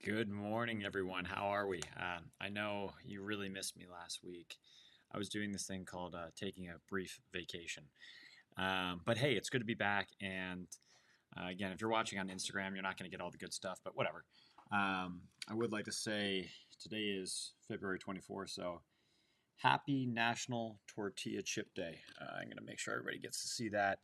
Good morning, everyone. How are we? I know you really missed me last week. I was doing this thing called taking a brief vacation. But hey, it's good to be back. And again, if you're watching on Instagram, you're not going to get all the good stuff, but whatever. I would like to say today is February 24th, so happy National Tortilla Chip Day. I'm going to make sure everybody gets to see that.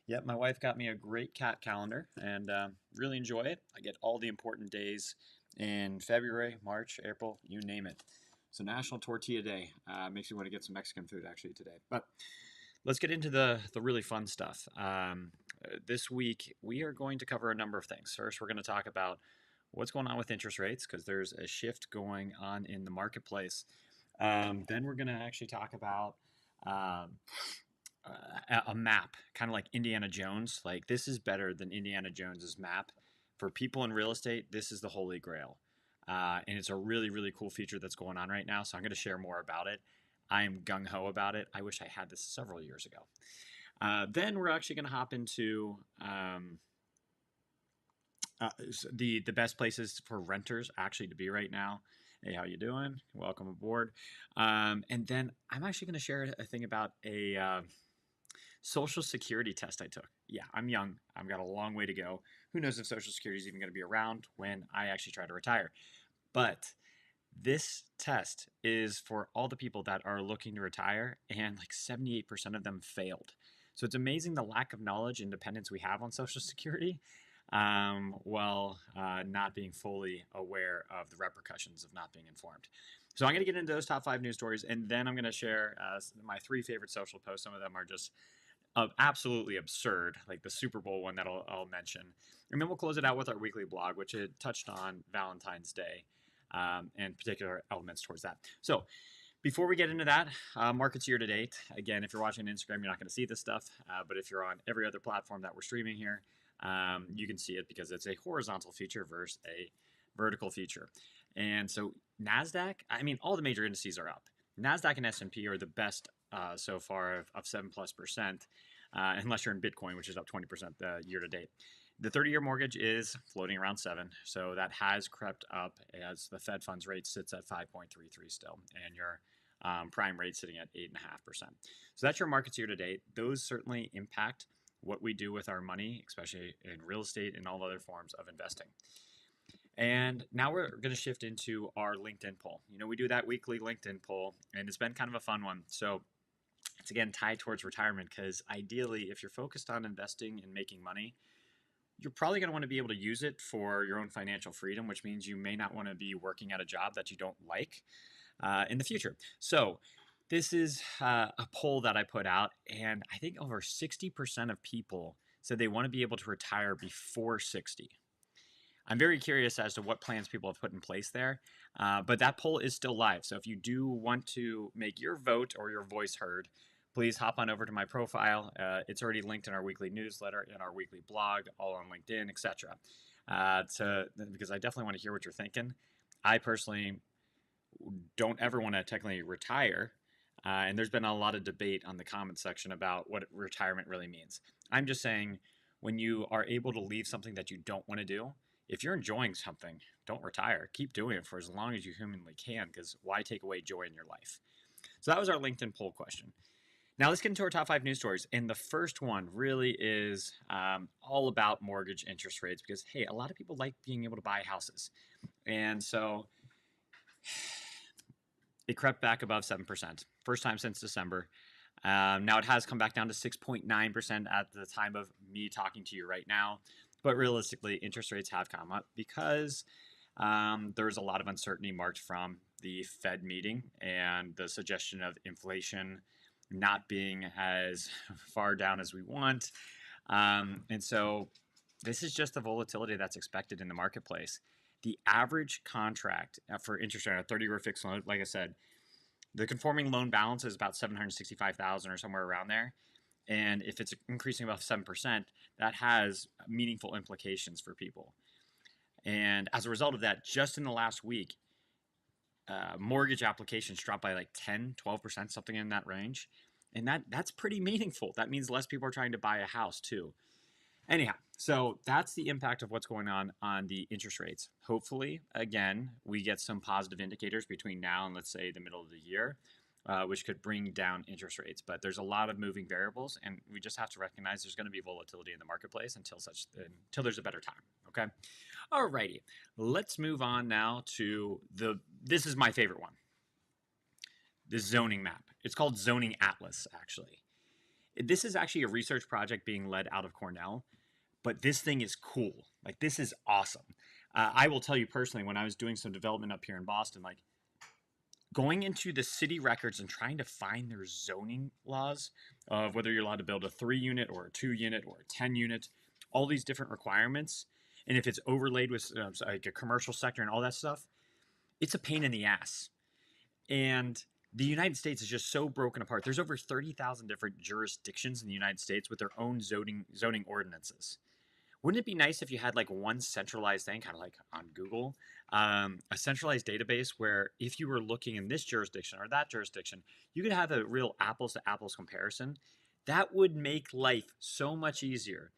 Yep, my wife got me a great cat calendar and really enjoy it. I get all the important days in February, March, April, you name it. So National Tortilla Day makes me want to get some Mexican food actually today. But let's get into the really fun stuff. This week, we are going to cover a number of things. First, we're going to talk about what's going on with interest rates because there's a shift going on in the marketplace. Then we're going to actually talk about a map, kind of like Indiana Jones. Like this is better than Indiana Jones's map. For people in real estate, this is the holy grail. And it's a really, really cool feature that's going on right now. So I'm going to share more about it. I am gung-ho about it. I wish I had this several years ago. Then we're actually going to hop into the best places for renters actually to be right now. Hey, how you doing? Welcome aboard. And then I'm actually going to share a thing about a Social Security test I took. Yeah, I'm young. I've got a long way to go. Who knows if Social Security is even going to be around when I actually try to retire. But this test is for all the people that are looking to retire, and like 78% of them failed. So it's amazing the lack of knowledge and dependence we have on Social Security while not being fully aware of the repercussions of not being informed. So I'm going to get into those top 5 news stories, and then I'm going to share my 3 favorite social posts. Some of them are just absolutely absurd, like the Super Bowl one that I'll mention. And then we'll close it out with our weekly blog, which it touched on Valentine's Day and particular elements towards that. So before we get into that, markets year to date. Again, if you're watching Instagram, you're not going to see this stuff. But if you're on every other platform that we're streaming here, you can see it because it's a horizontal feature versus a vertical feature. And so NASDAQ, I mean, all the major indices are up. NASDAQ and S&P are the best so far of 7+%, unless you're in Bitcoin, which is up 20% year to date. The 30-year mortgage is floating around 7, so that has crept up as the Fed funds rate sits at 5.33 still, and your prime rate sitting at 8.5%. So that's your markets year to date. Those certainly impact what we do with our money, especially in real estate and all other forms of investing. And now we're going to shift into our LinkedIn poll. You know, we do that weekly LinkedIn poll, and it's been kind of a fun one. So it's again tied towards retirement because ideally, if you're focused on investing and making money, you're probably going to want to be able to use it for your own financial freedom, which means you may not want to be working at a job that you don't like in the future. So this is a poll that I put out, and I think over 60% of people said they want to be able to retire before 60. I'm very curious as to what plans people have put in place there, but that poll is still live. So if you do want to make your vote or your voice heard, please hop on over to my profile. It's already linked in our weekly newsletter, in our weekly blog, all on LinkedIn, etc. Because I definitely want to hear what you're thinking. I personally don't ever want to technically retire, and there's been a lot of debate on the comment section about what retirement really means. I'm just saying when you are able to leave something that you don't want to do, if you're enjoying something, don't retire. Keep doing it for as long as you humanly can, because why take away joy in your life? So that was our LinkedIn poll question. Now let's get into our top 5 news stories. And the first one really is all about mortgage interest rates because, hey, a lot of people like being able to buy houses. And so it crept back above 7%. First time since December. Now it has come back down to 6.9% at the time of me talking to you right now. But realistically, interest rates have come up because there's a lot of uncertainty marked from the Fed meeting and the suggestion of inflation not being as far down as we want. And so this is just the volatility that's expected in the marketplace. The average contract for interest rate, a 30-year fixed loan, like I said, the conforming loan balance is about $765,000 or somewhere around there. And if it's increasing above 7%, that has meaningful implications for people. And as a result of that, just in the last week, mortgage applications dropped by like 10, 12%, something in that range. And that's pretty meaningful. That means less people are trying to buy a house too. Anyhow, so that's the impact of what's going on the interest rates. Hopefully, again, we get some positive indicators between now and let's say the middle of the year, which could bring down interest rates. But there's a lot of moving variables, and we just have to recognize there's going to be volatility in the marketplace until there's a better time. Okay. Alrighty, let's move on now to this is my favorite one, the zoning map. It's called Zoning Atlas, actually. This is actually a research project being led out of Cornell, but this thing is cool. Like, this is awesome. I will tell you personally, when I was doing some development up here in Boston, like going into the city records and trying to find their zoning laws of whether you're allowed to build a 3-unit or a 2-unit or a 10-unit, all these different requirements, and if it's overlaid with like a commercial sector and all that stuff, it's a pain in the ass. And the United States is just so broken apart. There's over 30,000 different jurisdictions in the United States with their own zoning ordinances. Wouldn't it be nice if you had like one centralized thing, kind of like on Google, a centralized database where if you were looking in this jurisdiction or that jurisdiction, you could have a real apples to apples comparison? That would make life so much easier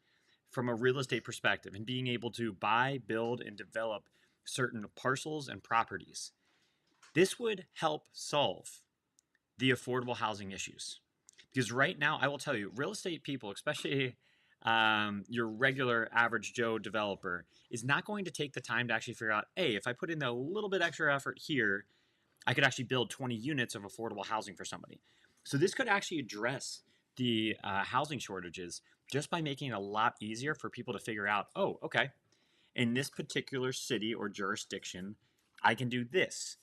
from a real estate perspective and being able to buy, build, and develop certain parcels and properties. This would help solve the affordable housing issues. Because right now, I will tell you, real estate people, especially your regular average Joe developer, is not going to take the time to actually figure out, hey, if I put in a little bit extra effort here, I could actually build 20 units of affordable housing for somebody. So this could actually address the housing shortages just by making it a lot easier for people to figure out, oh, okay, in this particular city or jurisdiction, I can do this.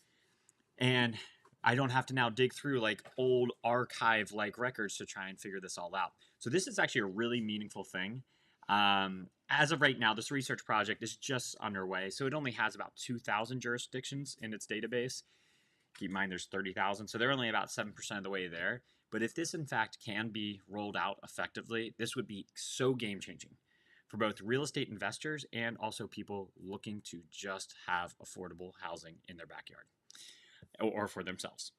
And I don't have to now dig through like old archive like records to try and figure this all out. So this is actually a really meaningful thing. As of right now, this research project is just underway. So it only has about 2,000 jurisdictions in its database. Keep in mind there's 30,000. So they're only about 7% of the way there. But if this in fact can be rolled out effectively, this would be so game changing for both real estate investors and also people looking to just have affordable housing in their backyard or for themselves.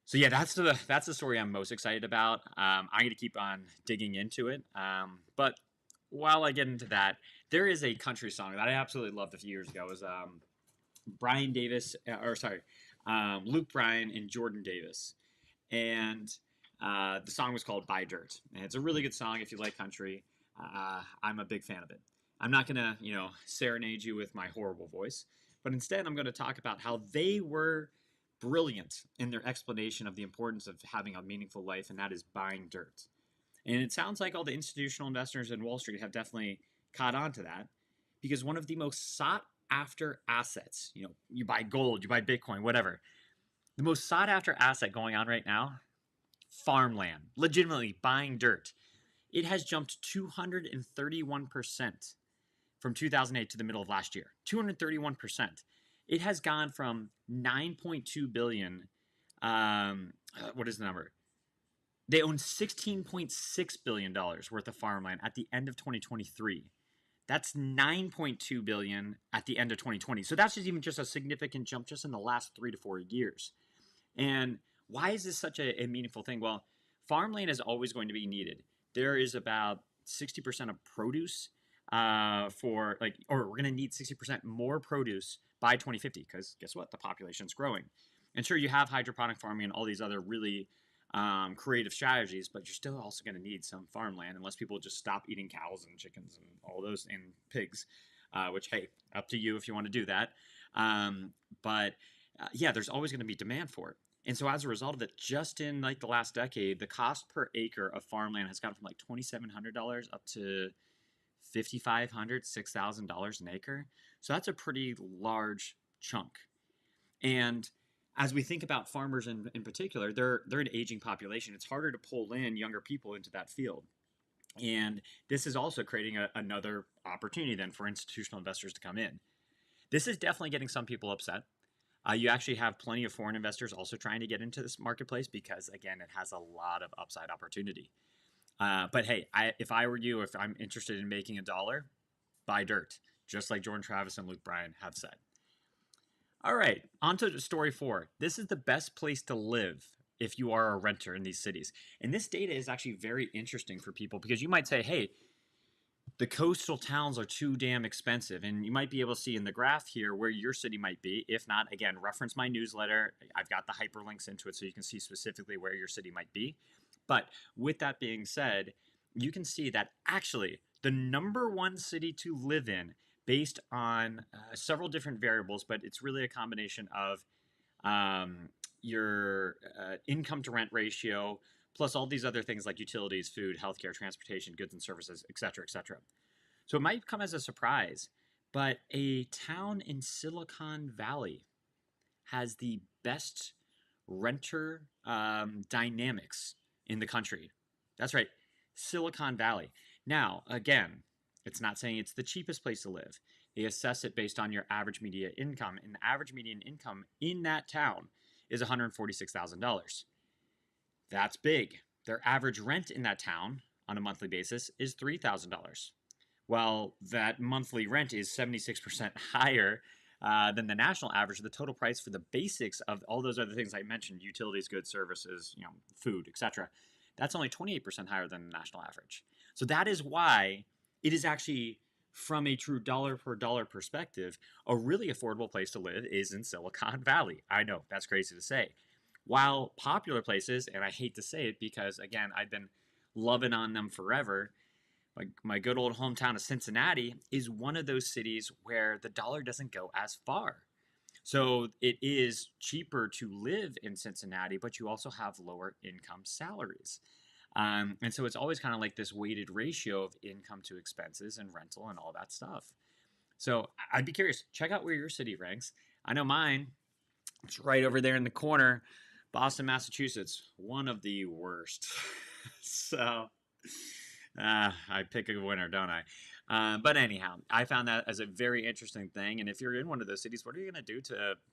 So yeah, that's the story I'm most excited about. I'm going to keep on digging into it. But while I get into that, there is a country song that I absolutely loved a few years ago. It was Luke Bryan and Jordan Davis, and the song was called "Buy Dirt," and it's a really good song if you like country. I'm a big fan of it. I'm not gonna, serenade you with my horrible voice, but instead I'm going to talk about how they were brilliant in their explanation of the importance of having a meaningful life, and that is buying dirt. And it sounds like all the institutional investors in Wall Street have definitely caught on to that, because one of the most sought after assets, you buy gold, you buy Bitcoin, whatever. The most sought after asset going on right now, farmland, legitimately buying dirt. It has jumped 231% from 2008 to the middle of last year. 231%. It has gone from 9.2 billion. What is the number? They own $16.6 billion worth of farmland at the end of 2023. That's 9.2 billion at the end of 2020. So that's just a significant jump just in the last 3 to 4 years. And why is this such a meaningful thing? Well, farmland is always going to be needed. There is about 60% of produce we're going to need 60% more produce by 2050, because guess what? The population's growing. And sure, you have hydroponic farming and all these other really creative strategies, but you're still also going to need some farmland unless people just stop eating cows and chickens and all those and pigs, which, hey, up to you if you want to do that. Yeah, there's always going to be demand for it. And so as a result of it, just in like the last decade, the cost per acre of farmland has gone from like $2,700 up to $5,500, $6,000 an acre. So that's a pretty large chunk. And as we think about farmers in particular, they're an aging population. It's harder to pull in younger people into that field. And this is also creating another opportunity then for institutional investors to come in. This is definitely getting some people upset. You actually have plenty of foreign investors also trying to get into this marketplace because, again, it has a lot of upside opportunity. But hey, if I were you, if I'm interested in making $1, buy dirt, just like Jordan Travis and Luke Bryan have said. All right, on to story 4. This is the best place to live if you are a renter in these cities. And this data is actually very interesting for people because you might say, hey, the coastal towns are too damn expensive. And you might be able to see in the graph here where your city might be. If not, again, reference my newsletter. I've got the hyperlinks into it so you can see specifically where your city might be. But with that being said, you can see that actually the number one city to live in based on several different variables, but it's really a combination of your income to rent ratio, plus all these other things like utilities, food, healthcare, transportation, goods and services, et cetera, et cetera. So it might come as a surprise, but a town in Silicon Valley has the best renter dynamics in the country. That's right, Silicon Valley. Now, again, it's not saying it's the cheapest place to live. They assess it based on your average median income, and the average median income in that town is $146,000. That's big. Their average rent in that town on a monthly basis is $3,000. Well, that monthly rent is 76% higher than the national average. The total price for the basics of all those other things I mentioned, utilities, goods, services, food, etc., that's only 28% higher than the national average. So that is why it is actually, from a true dollar per dollar perspective, a really affordable place to live is in Silicon Valley. I know, that's crazy to say. While popular places, and I hate to say it because, again, I've been loving on them forever, my good old hometown of Cincinnati is one of those cities where the dollar doesn't go as far. So it is cheaper to live in Cincinnati, but you also have lower income salaries. And so it's always kind of like this weighted ratio of income to expenses and rental and all that stuff. So I'd be curious, check out where your city ranks. I know mine, it's right over there in the corner, Boston, Massachusetts, one of the worst. So I pick a winner, don't I? But anyhow, I found that as a very interesting thing. And if you're in one of those cities, what are you going to do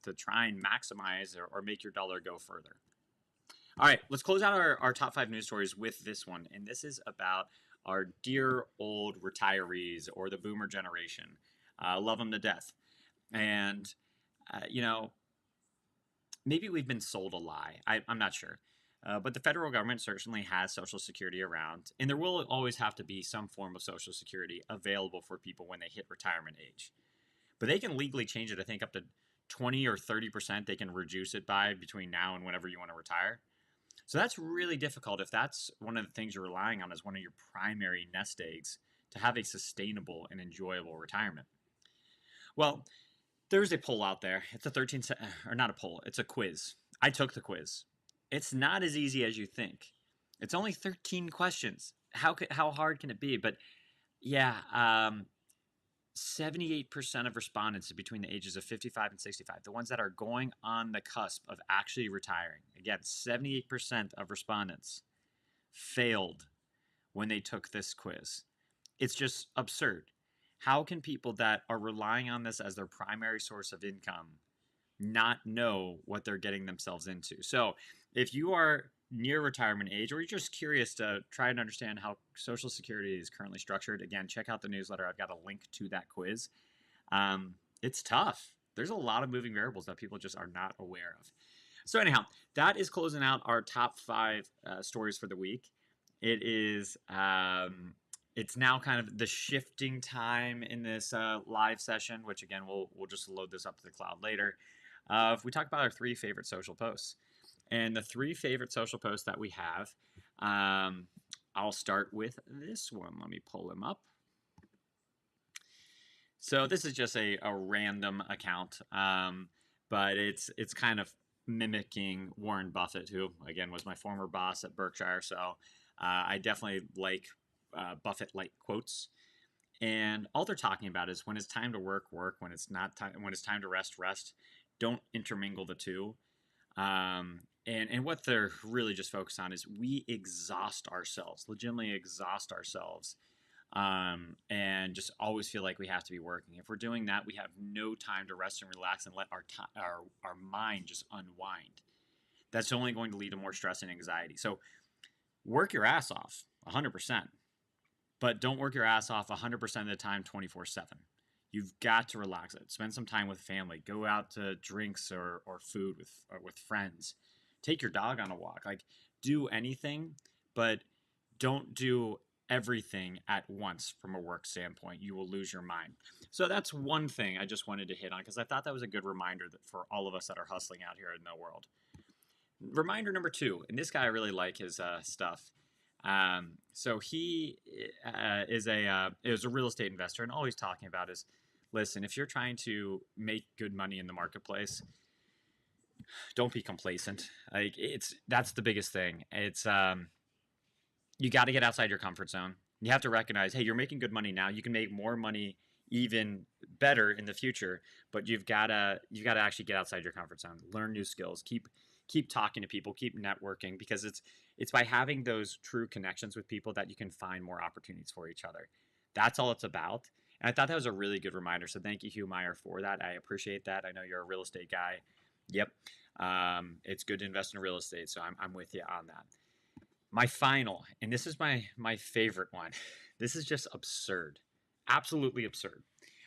to try and maximize or make your dollar go further? All right, let's close out our top 5 news stories with this one. And this is about our dear old retirees or the boomer generation. Love them to death. And, maybe we've been sold a lie. I'm not sure. But the federal government certainly has Social Security around, and there will always have to be some form of Social Security available for people when they hit retirement age. But they can legally change it, I think, up to 20 or 30%. They can reduce it by between now and whenever you want to retire. So that's really difficult if that's one of the things you're relying on as one of your primary nest eggs to have a sustainable and enjoyable retirement. Well, there's a poll out there. It's or not a poll, it's a quiz. I took the quiz. It's not as easy as you think. It's only 13 questions. How hard can it be? But yeah, 78% of respondents between the ages of 55 and 65, the ones that are going on the cusp of actually retiring. Again, 78% of respondents failed when they took this quiz. It's just absurd. How can people that are relying on this as their primary source of income not know what they're getting themselves into? So if you are near retirement age, or you're just curious to try and understand how Social Security is currently structured, again, check out the newsletter. I've got a link to that quiz. It's tough. There's a lot of moving variables that people just are not aware of. So anyhow, that is closing out our top 5 stories for the week. It is it's now kind of the shifting time in this live session, which again, we'll just load this up to the cloud later. If we talk about our 3 favorite social posts. And the 3 favorite social posts that we have, I'll start with this one. Let me pull him up. So this is just a random account, but it's kind of mimicking Warren Buffett, who, again, was my former boss at Berkshire. So I definitely like Buffett-like quotes. And all they're talking about is when it's time to work, work. When it's not time, when it's time to rest, rest. Don't intermingle the two. And what they're really just focused on is we exhaust ourselves, legitimately exhaust ourselves, and just always feel like we have to be working. If we're doing that, we have no time to rest and relax and let our mind just unwind. That's only going to lead to more stress and anxiety. So work your ass off 100%, but don't work your ass off 100% of the time 24/7. You've got to relax it. Spend some time with family. Go out to drinks or food with friends. Take your dog on a walk. Like, do anything, but don't do everything at once from a work standpoint, you will lose your mind. So that's one thing I just wanted to hit on because I thought that was a good reminder that for all of us that are hustling out here in the world. Reminder number two, and this guy I really like his stuff. So he is a real estate investor, and all he's talking about is, listen, if you're trying to make good money in the marketplace, don't be complacent. Like that's the biggest thing. It's you got to get outside your comfort zone. You have to recognize, hey, you're making good money now. You can make more money even better in the future, but you've got to actually get outside your comfort zone, learn new skills, keep talking to people, keep networking, because it's by having those true connections with people that you can find more opportunities for each other. That's all it's about. And I thought that was a really good reminder. So thank you, Hugh Meyer, for that. I appreciate that. I know you're a real estate guy. Yep. It's good to invest in real estate. So I'm with you on that. My final, and this is my favorite one. This is just absurd. Absolutely absurd.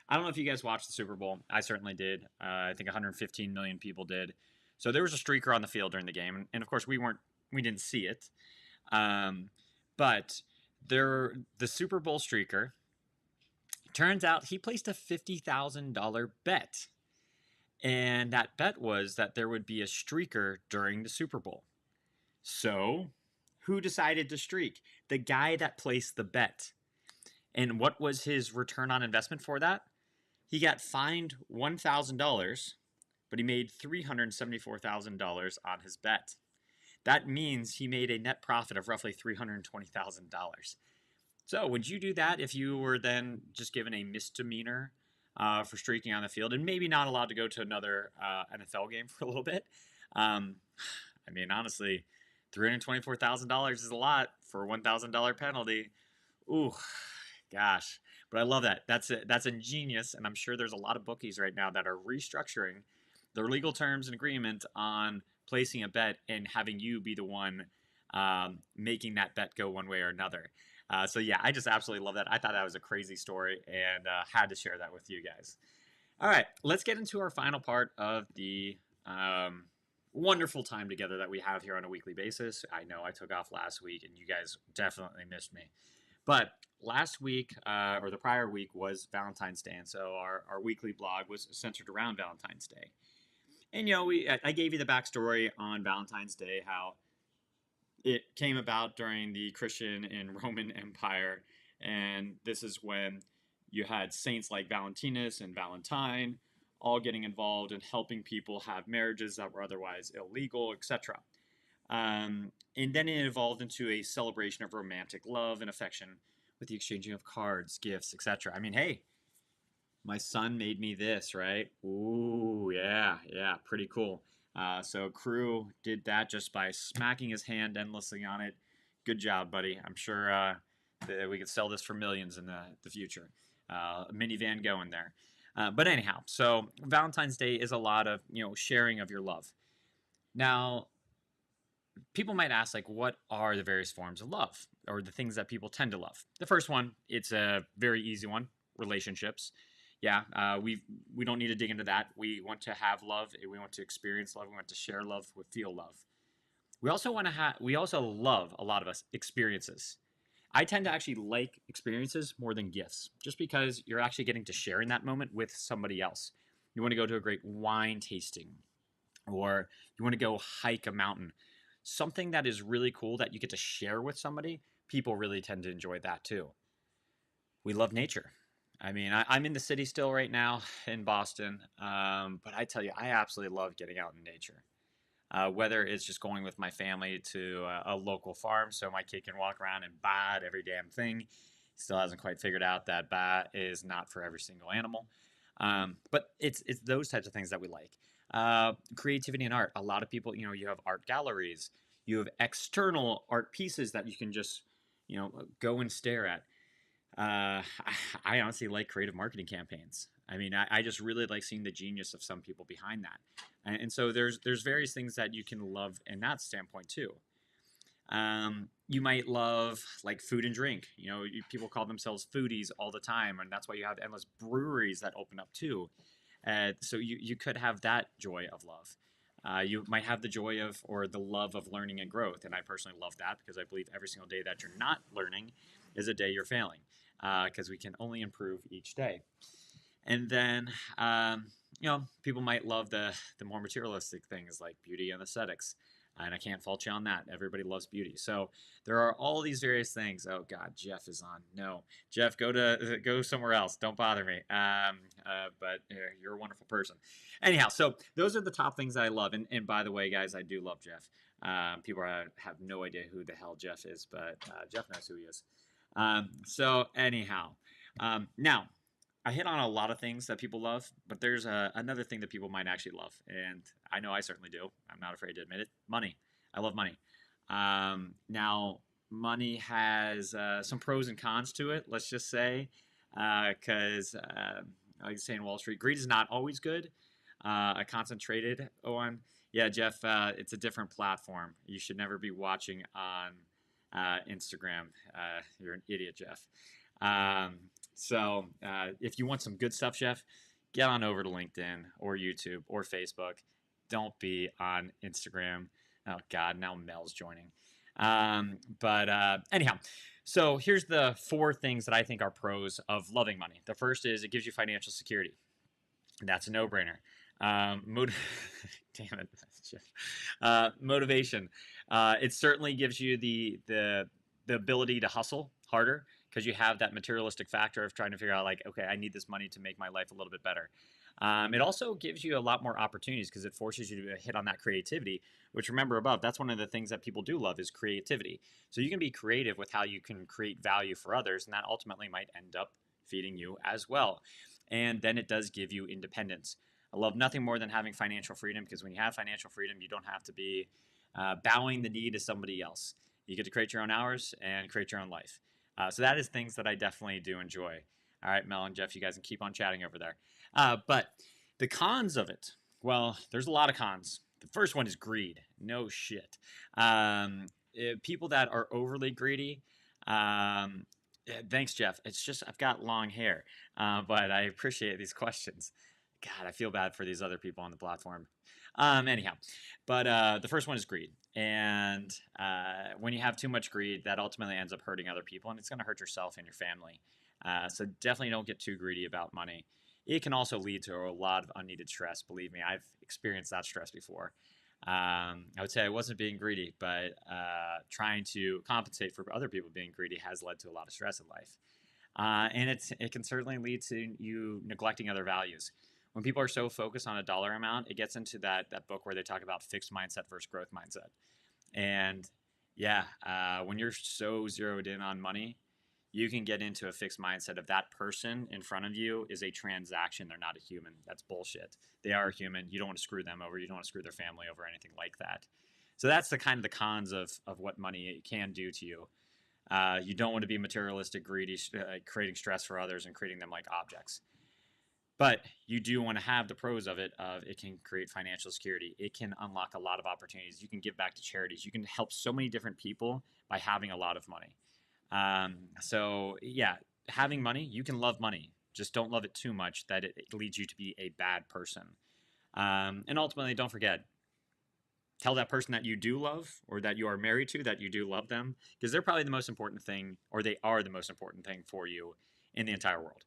I don't know if you guys watched the Super Bowl. I certainly did. I think 115 million people did. So there was a streaker on the field during the game, and of course we didn't see it. But the Super Bowl streaker, turns out he placed a $50,000 bet. And that bet was that there would be a streaker during the Super Bowl. So who decided to streak? The guy that placed the bet. And what was his return on investment for that? He got fined $1,000, but he made $374,000 on his bet. That means he made a net profit of roughly $320,000. So would you do that if you were then just given a misdemeanor for streaking on the field and maybe not allowed to go to another NFL game for a little bit? I mean, honestly, $324,000 is a lot for a $1,000 penalty. Ooh, gosh. But I love that. That's ingenious, and I'm sure there's a lot of bookies right now that are restructuring their legal terms and agreement on placing a bet and having you be the one making that bet go one way or another. So yeah, I just absolutely love that. I thought that was a crazy story and had to share that with you guys. All right, let's get into our final part of the wonderful time together that we have here on a weekly basis. I know I took off last week and you guys definitely missed me. But last week, or the prior week, was Valentine's Day. And so our weekly blog was centered around Valentine's Day. And, I gave you the backstory on Valentine's Day, how it came about during the Christian and Roman Empire. And this is when you had saints like Valentinus and Valentine all getting involved in helping people have marriages that were otherwise illegal, etc. And then it evolved into a celebration of romantic love and affection with the exchanging of cards, gifts, etc. I mean, hey, my son made me this, right? Ooh, yeah, pretty cool. So Crew did that just by smacking his hand endlessly on it. Good job, buddy. I'm sure that we could sell this for millions in the future. A minivan going there. But anyhow, so Valentine's Day is a lot of, sharing of your love. Now, people might ask, like, what are the various forms of love or the things that people tend to love? The first one, it's a very easy one, relationships. Yeah, we don't need to dig into that. We want to have love. We want to experience love. We want to share love. We feel love. We also love, a lot of us, experiences. I tend to actually like experiences more than gifts, just because you're actually getting to share in that moment with somebody else. You want to go to a great wine tasting, or you want to go hike a mountain. Something that is really cool that you get to share with somebody, people really tend to enjoy that too. We love nature. I mean, I'm in the city still right now in Boston, but I tell you, I absolutely love getting out in nature. Whether it's just going with my family to a local farm so my kid can walk around and bite every damn thing. He still hasn't quite figured out that bat is not for every single animal. But it's those types of things that we like. Creativity and art. A lot of people, you have art galleries. You have external art pieces that you can just, go and stare at. I honestly like creative marketing campaigns. I mean, I just really like seeing the genius of some people behind that. And so there's various things that you can love in that standpoint too. You might love like food and drink. People call themselves foodies all the time, and that's why you have endless breweries that open up too. So you could have that joy of love. You might have the joy of or the love of learning and growth, and I personally love that because I believe every single day that you're not learning is a day you're failing, because we can only improve each day. And then, people might love the more materialistic things like beauty and aesthetics, and I can't fault you on that. Everybody loves beauty, so there are all these various things. Oh God, Jeff is on. No, Jeff, go somewhere else. Don't bother me. But you're a wonderful person. Anyhow, so those are the top things that I love. And by the way, guys, I do love Jeff. People have no idea who the hell Jeff is, but Jeff knows who he is. So anyhow, now I hit on a lot of things that people love, but there's another thing that people might actually love, and I know I certainly do. I'm not afraid to admit it. Money. I love money. Now, money has some pros and cons to it. Let's just say, because like I say in Wall Street, greed is not always good. A concentrated on, yeah, Jeff, it's a different platform. You should never be watching on Instagram. You're an idiot, Jeff. So if you want some good stuff, Jeff, get on over to LinkedIn or YouTube or Facebook. Don't be on Instagram. Oh, God, now Mel's joining. But anyhow, so here's the 4 things that I think are pros of loving money. The first is it gives you financial security. That's a no-brainer. Damn it, Jeff. Motivation. It certainly gives you the ability to hustle harder because you have that materialistic factor of trying to figure out, like, okay, I need this money to make my life a little bit better. It also gives you a lot more opportunities because it forces you to hit on that creativity, which, remember above, that's one of the things that people do love is creativity. So you can be creative with how you can create value for others, and that ultimately might end up feeding you as well. And then it does give you independence. I love nothing more than having financial freedom, because when you have financial freedom, you don't have to be bowing the knee to somebody else. You get to create your own hours and create your own life. So that is things that I definitely do enjoy. All right, Mel and Jeff, you guys can keep on chatting over there. But the cons of it, well, there's a lot of cons. The first one is greed. No shit. People that are overly greedy, thanks, Jeff. It's just I've got long hair, but I appreciate these questions. God, I feel bad for these other people on the platform. Anyhow, but the first one is greed. And when you have too much greed, that ultimately ends up hurting other people, and it's going to hurt yourself and your family. So definitely don't get too greedy about money. It can also lead to a lot of unneeded stress. Believe me, I've experienced that stress before. I would say I wasn't being greedy, but trying to compensate for other people being greedy has led to a lot of stress in life. And it can certainly lead to you neglecting other values. When people are so focused on a dollar amount, it gets into that book where they talk about fixed mindset versus growth mindset. And yeah, when you're so zeroed in on money, you can get into a fixed mindset of that person in front of you is a transaction. They're not a human. That's bullshit. They are a human. You don't want to screw them over. You don't want to screw their family over, anything like that. So that's the kind of the cons of what money can do to you. You don't want to be materialistic, greedy, creating stress for others and creating them like objects. But you do want to have the pros of it. It can create financial security. It can unlock a lot of opportunities. You can give back to charities. You can help so many different people by having a lot of money. So yeah, having money, you can love money. Just don't love it too much that it leads you to be a bad person. And ultimately, don't forget, tell that person that you do love or that you are married to that you do love them, because they're probably the most important thing, or they are the most important thing for you in the entire world.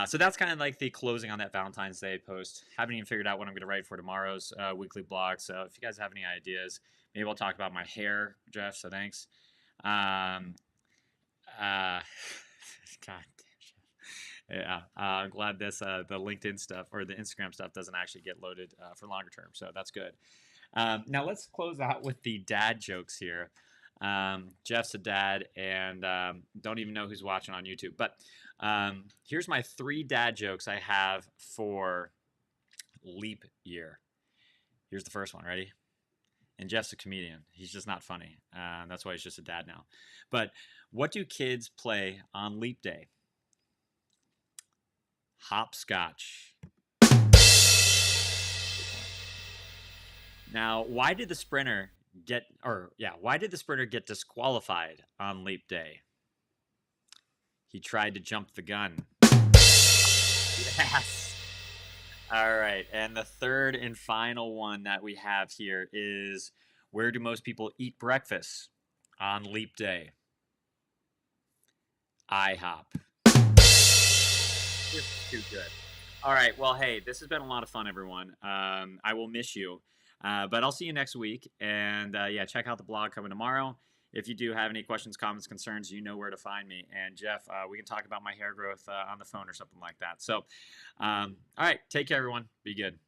So that's kind of like the closing on that Valentine's Day post. Haven't even figured out what I'm going to write for tomorrow's weekly blog. So if you guys have any ideas, maybe I'll talk about my hair, Jeff. So thanks. God damn. Yeah, I'm glad this the LinkedIn stuff or the Instagram stuff doesn't actually get loaded for longer term. So that's good. Now let's close out with the dad jokes here. Jeff's a dad and don't even know who's watching on YouTube. But here's my 3 dad jokes I have for leap year. Here's the first one. Ready? And Jeff's a comedian. He's just not funny. That's why he's just a dad now. But what do kids play on leap day? Hopscotch. Now, why did the sprinter get disqualified on leap day? He tried to jump the gun. Yes. All right, and the third and final one that we have here is, where do most people eat breakfast on leap day? IHOP. It's too good. All right. Well, hey, this has been a lot of fun, everyone. I will miss you, but I'll see you next week. And yeah, check out the blog coming tomorrow. If you do have any questions, comments, concerns, you know where to find me. And Jeff, we can talk about my hair growth on the phone or something like that. So, all right. Take care, everyone. Be good.